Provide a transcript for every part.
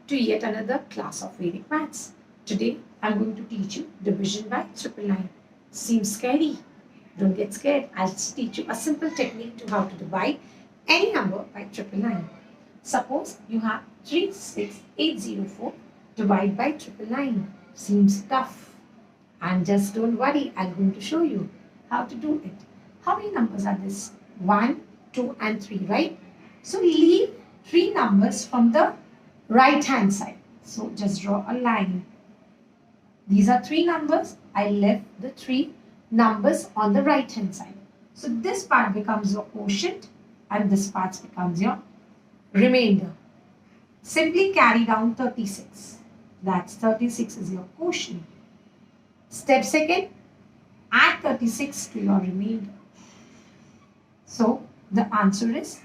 to yet another class of Vedic maths. Today I'm going to teach you division by triple line. Seems scary? Don't get scared. I'll teach you a simple technique to how to divide any number by triple line. Suppose you have 36804 divided by triple line. Seems tough. And just don't worry, I'm going to show you how to do it. How many numbers are this? 1, 2 and 3, right? So leave 3 numbers from the right hand side. So just draw a line. These are 3 numbers. I left the 3 numbers on the right hand side. So this part becomes your quotient and this part becomes your remainder. Simply carry down 36. That's 36 is your quotient. Step second, add 36 to your remainder. So the answer is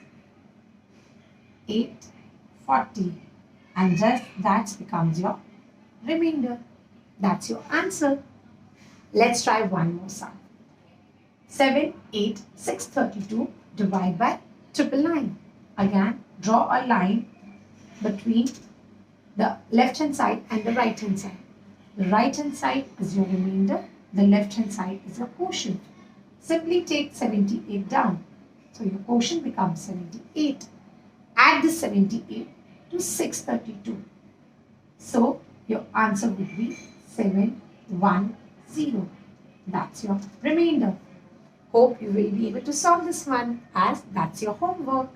840 and just that becomes your remainder. That's your answer. Let's try one more sum. 78632 divided by triple line. Again, draw a line between the left hand side and the right hand side. The right hand side is your remainder, the left hand side is your quotient. Simply take 78 down. So your quotient becomes 78. Add this 78 to 632. So your answer would be 710. That's your remainder. Hope you will be able to solve this one as that's your homework.